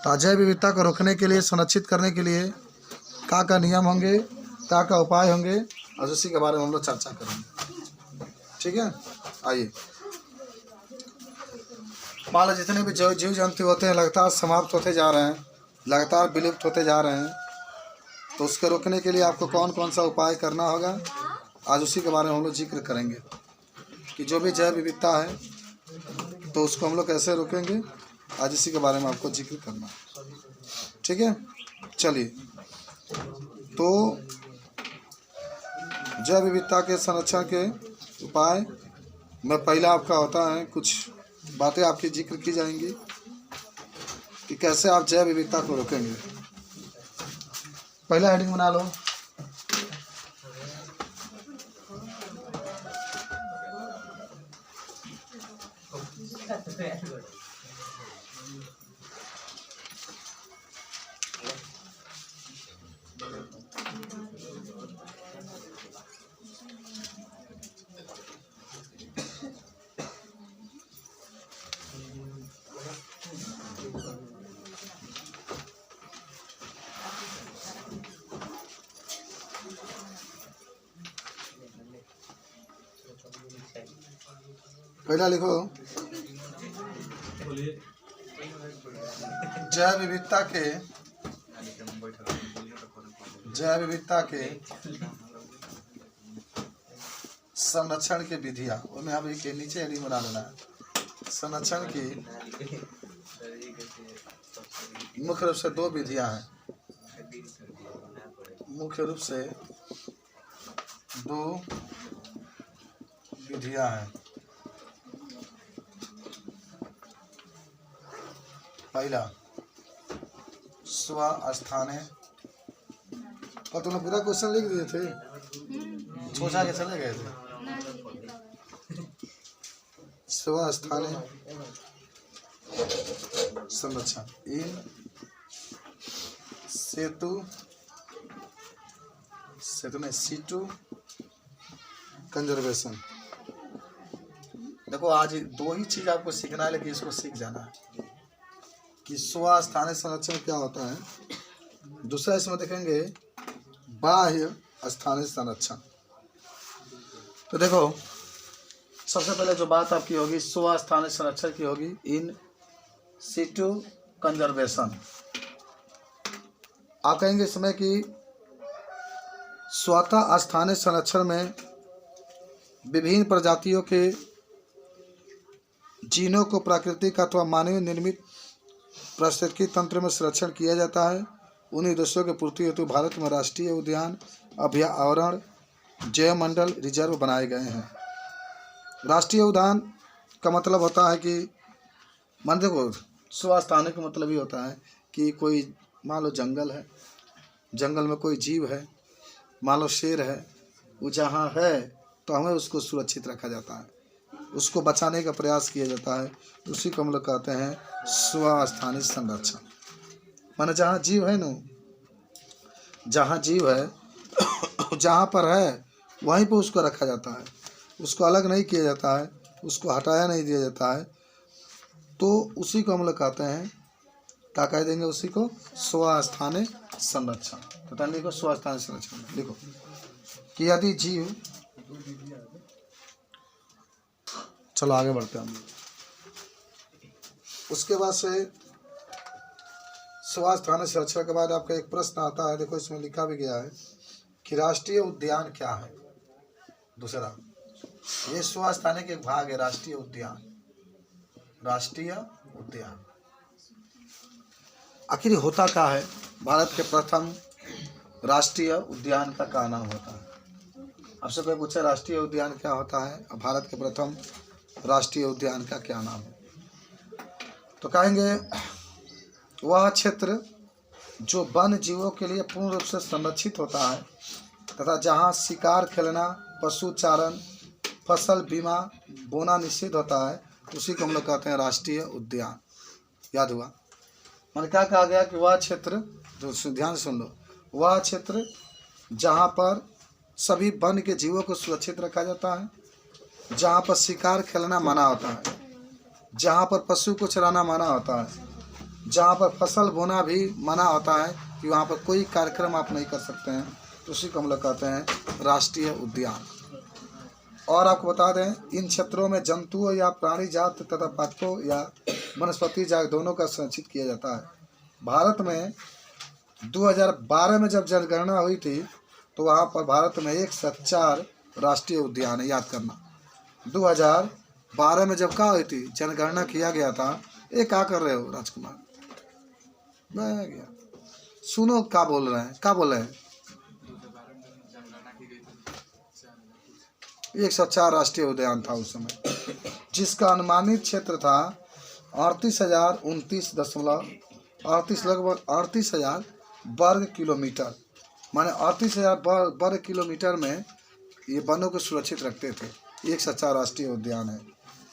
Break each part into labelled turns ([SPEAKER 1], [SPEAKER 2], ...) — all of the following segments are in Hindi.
[SPEAKER 1] तो जैव विविधता को रोकने के लिए, संरक्षित करने के लिए क्या नियम होंगे, क्या उपाय होंगे, और उसी के बारे में हम लोग चर्चा करेंगे। ठीक है, आइए। मान लो जितने भी जीव जंतु होते हैं लगातार समाप्त होते जा रहे हैं, लगातार विलुप्त होते जा रहे हैं, तो उसके रोकने के लिए आपको कौन कौन सा उपाय करना होगा, आज उसी के बारे में हम लोग जिक्र करेंगे कि जो भी जैव विविधता है तो उसको हम लोग कैसे रोकेंगे, आज इसी के बारे में आपको जिक्र करना है। ठीक है, चलिए। तो जैव विविधता के संरक्षण के उपाय में पहला आपका होता है, कुछ बातें आपकी जिक्र की जाएंगी कि कैसे आप जैव विविधता को रोकेंगे। पहला हेडिंग बना लो, पहला लिखो, जैव विविधता के संरक्षण की विधियां। मैं अभी के नीचे हेडिंग बना लेना है। संरक्षण की मुख्य रूप से दो विधियां हैं, मुख्य रूप से दो विधियां हैं। पहला स्वस्थाने, और तुमने पूरा क्वेश्चन लिख दिए थे, सोचा के चले गए थे। स्वस्थाने संरक्षण, इन सीटू कंजर्वेशन। देखो आज दो ही चीज आपको सीखना है, लेकिन इसको सीख जाना है कि स्वस्थानीय संरक्षण क्या होता है। दूसरा इसमें देखेंगे बाह्य स्थानीय संरक्षण। तो देखो सबसे पहले जो बात आपकी होगी स्वस्थानीय संरक्षण की होगी, इन सीटू कंजर्वेशन। आप कहेंगे इसमें कि स्वतः स्थानीय संरक्षण में विभिन्न प्रजातियों के जीनों को प्राकृतिक अथवा मानवीय निर्मित पारिस्थितिकी तंत्र में संरक्षण किया जाता है। उन उद्देश्यों की पूर्ति हेतु भारत में राष्ट्रीय उद्यान, अभयारण्य, जैव मंडल, रिजर्व बनाए गए हैं। राष्ट्रीय उद्यान का मतलब होता है कि मान देखो स्वस्थानीय का मतलब ये होता है कि कोई मान लो जंगल है, जंगल में कोई जीव है, मान लो शेर है, वो जहाँ है तो हमें उसको सुरक्षित रखा जाता है, उसको बचाने का प्रयास किया जाता है। उसी को हम लोग कहते हैं स्वस्थानीय संरक्षण। माने जहाँ जीव है ना, जहाँ जीव है जहाँ पर है वहीं पर उसको रखा जाता है, उसको अलग नहीं किया जाता है, उसको हटाया नहीं दिया जाता है। तो उसी को हम लोग कहते हैं, क्या कह देंगे उसी को, स्वस्थानीय संरक्षण। तो तन लिखो स्वस्थानीय संरक्षण, लिखो कि यदि जीव, चलो आगे बढ़ते हैं हम लोग। उसके बाद से स्वस्थानीय संरक्षण के बाद आपका एक प्रश्न आता है, देखो इसमें लिखा भी गया है कि राष्ट्रीय उद्यान क्या है। दूसरा ये स्वस्थानीय के एक भाग है, राष्ट्रीय उद्यान। राष्ट्रीय उद्यान आखिर होता क्या है। भारत के प्रथम राष्ट्रीय उद्यान का क्या नाम होता है। आपसे कोई पूछे राष्ट्रीय उद्यान क्या होता है, और भारत के प्रथम राष्ट्रीय उद्यान का क्या नाम है, तो कहेंगे वह क्षेत्र जो वन्य जीवों के लिए पूर्ण रूप से संरक्षित होता है तथा जहां शिकार खेलना, पशु चारण, फसल बीमा बोना निषिद्ध होता है, उसी को हम लोग कहते हैं राष्ट्रीय उद्यान। याद हुआ। मैंने क्या कहा गया कि वह क्षेत्र, जो ध्यान सुन लो, वह क्षेत्र जहाँ पर सभी वन्य के जीवों को सुरक्षित रखा जाता है, जहाँ पर शिकार खेलना मना होता है, जहाँ पर पशु को चराना मना होता है, जहाँ पर फसल बोना भी मना होता है कि वहाँ पर कोई कार्यक्रम आप नहीं कर सकते हैं, तो उसी को हम लोग कहते हैं राष्ट्रीय उद्यान। और आपको बता दें, इन क्षेत्रों में जंतुओं या प्राणी जात तथा पादपों या वनस्पति जात दोनों का संरक्षित किया जाता है। भारत में 2012 में जब जनगणना हुई थी तो वहाँ पर भारत में 104 राष्ट्रीय उद्यान है, याद करना। 2012 में जब क्या हुई थी, जनगणना किया गया था। ये क्या कर रहे हो राजकुमार? मैं गया सुनो क्या बोल रहे हैं, क्या बोल रहे हैं। 104 राष्ट्रीय उद्यान था उस समय, जिसका अनुमानित क्षेत्र था 38,029.38 लगभग 38,000 वर्ग किलोमीटर। माने 38,000 वर्ग किलोमीटर में ये वनों को सुरक्षित रखते थे। 104 राष्ट्रीय उद्यान है।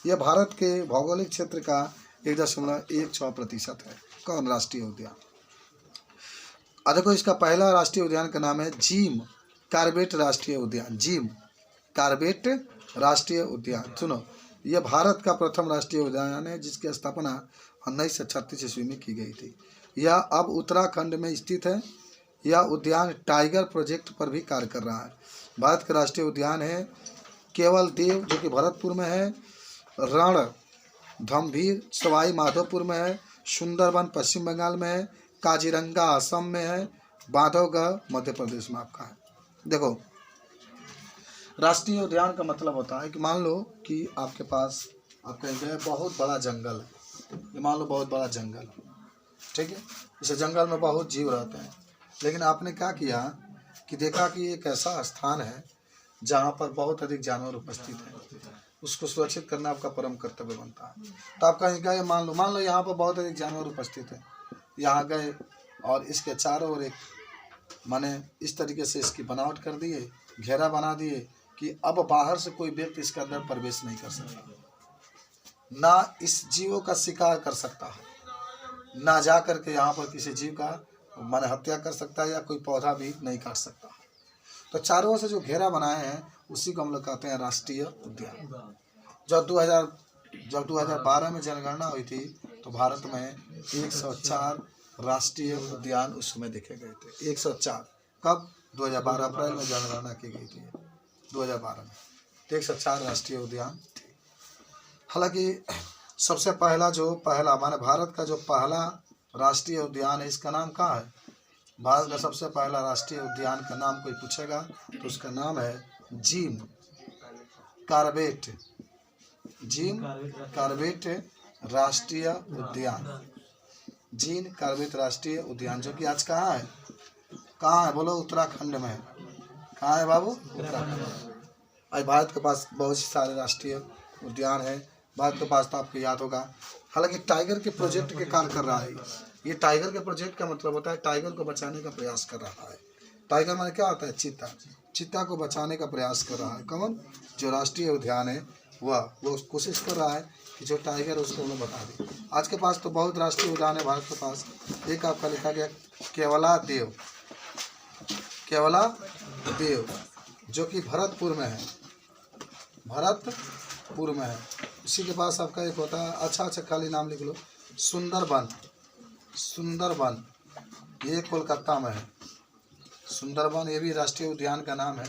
[SPEAKER 1] यह भारत के भौगोलिक क्षेत्र का 1.16% है। कौन राष्ट्रीय उद्यान? देखो, इसका पहला राष्ट्रीय उद्यान का नाम है जिम कॉर्बेट राष्ट्रीय उद्यान। जिम कॉर्बेट राष्ट्रीय उद्यान, सुनो, यह भारत का प्रथम राष्ट्रीय उद्यान है जिसकी स्थापना 1936 ईस्वी में की गई थी। यह अब उत्तराखंड में स्थित है। यह उद्यान टाइगर प्रोजेक्ट पर भी कार्य कर रहा है। भारत का राष्ट्रीय उद्यान है केवल देव, जो कि भरतपुर में है, रणथंभीर सवाई माधोपुर में है, सुंदरबन पश्चिम बंगाल में है, काजीरंगा असम में है, बांधवगढ़ मध्य प्रदेश में आपका है। देखो, राष्ट्रीय उद्यान का मतलब होता है कि मान लो कि आपके पास आप कहेंगे बहुत बड़ा जंगल है, ये मान लो बहुत बड़ा जंगल है, ठीक है। इस जंगल में बहुत जीव रहते हैं, लेकिन आपने क्या किया कि देखा कि एक ऐसा स्थान है जहाँ पर बहुत अधिक जानवर उपस्थित हैं, उसको सुरक्षित करना आपका परम कर्तव्य बनता है। तो आप कहीं गए, मान लो यहाँ पर बहुत अधिक जानवर उपस्थित है, यहाँ गए और इसके चारों ओर एक माने इस तरीके से इसकी बनावट कर दिए, घेरा बना दिए कि अब बाहर से कोई व्यक्ति इसके अंदर प्रवेश नहीं कर सकता, ना इस जीवों का शिकार कर सकता है, ना जा करके यहाँ पर किसी जीव का माने हत्या कर सकता है या कोई पौधा भी नहीं काट सकता। तो चारों ओर से जो घेरा बनाए हैं उसी को हम लोग कहते हैं राष्ट्रीय उद्यान। जब 2012 में जनगणना हुई थी तो भारत में 104 राष्ट्रीय उद्यान उस समय देखे गए थे। 104 कब? 2012 अप्रैल में जनगणना की गई थी 2012 में, तो 104 राष्ट्रीय उद्यान थे। हालांकि सबसे पहला माने भारत का जो पहला राष्ट्रीय उद्यान है, इसका नाम क्या है? भारत का सबसे पहला राष्ट्रीय उद्यान का नाम कोई पूछेगा तो उसका नाम है जिम कॉर्बेट। जिम कॉर्बेट राष्ट्रीय उद्यान, जिम कॉर्बेट राष्ट्रीय उद्यान, जो कि आज कहाँ है? कहाँ है बोलो? उत्तराखंड में है। कहाँ है बाबू? उत्तराखंड। आज भारत के पास बहुत सारे राष्ट्रीय उद्यान है। भारत के पास तो आपको याद होगा, हालांकि टाइगर के प्रोजेक्ट के कार्य कर रहा है। ये टाइगर के प्रोजेक्ट का मतलब होता है टाइगर को बचाने का प्रयास कर रहा है। टाइगर माने क्या होता है? चीता। चीता को बचाने का प्रयास कर रहा है कौन? जो राष्ट्रीय उद्यान है वो कोशिश कर रहा है कि जो टाइगर है उसको उन्हें बता दे। आज के पास तो बहुत राष्ट्रीय उद्यान है भारत के पास। एक आपका लिखा गया केवला देव, जो कि भरतपुर में है। भरतपुर में है। इसी के पास आपका एक होता है, अच्छा खाली नाम लिख लो, सुंदरबन, ये कोलकाता में है। सुंदरबन ये भी राष्ट्रीय उद्यान का नाम है,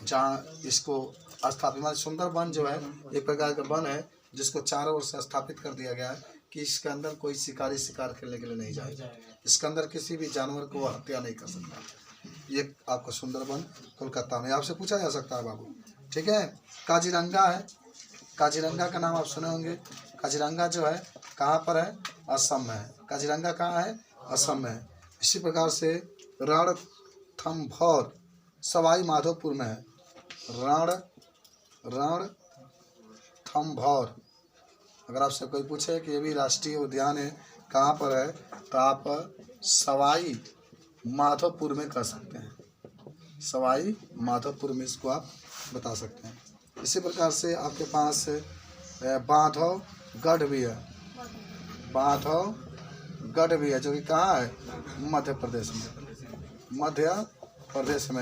[SPEAKER 1] जहाँ इसको स्थापित, सुंदरबन जो है एक प्रकार का वन है जिसको चारों ओर से स्थापित कर दिया गया है कि इसके अंदर कोई शिकार खेलने के लिए नहीं जाएगा। इसके अंदर किसी भी जानवर को हत्या नहीं कर सकता। ये आपका सुंदरबन कोलकाता में, आपसे पूछा जा सकता है बाबू, ठीक है। काजीरंगा है, काजीरंगा का नाम आप सुने होंगे। काजीरंगा जो है कहाँ पर है? असम में है। काजीरंगा कहाँ है? असम में है। इसी प्रकार से रणथंभौर सवाई माधोपुर में है। रणथंभौर, अगर आपसे कोई पूछे कि ये भी राष्ट्रीय उद्यान है, कहाँ पर है, तो आप सवाई माधोपुर में कर सकते हैं। सवाई माधोपुर में इसको आप बता सकते हैं। इसी प्रकार से आपके पास बांधवगढ़ भी है। बांधवगढ़ भी है जो कि कहाँ है? मध्य प्रदेश में।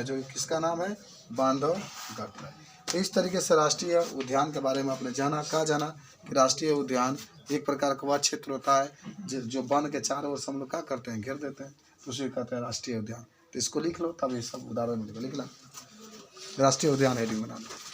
[SPEAKER 1] जो कि किसका नाम है? बांधवगढ़। तो इस तरीके से राष्ट्रीय उद्यान के बारे में आपने जाना। कहा जाना कि राष्ट्रीय उद्यान एक प्रकार का वह क्षेत्र होता है जो वन के चारों ओर से हम लोग क्या करते हैं, घेर देते हैं, तो उसे कहते हैं राष्ट्रीय उद्यान। तो इसको लिख लो, तब ये सब उदाहरण लिखना। राष्ट्रीय उद्यान हेडिंग बना लो।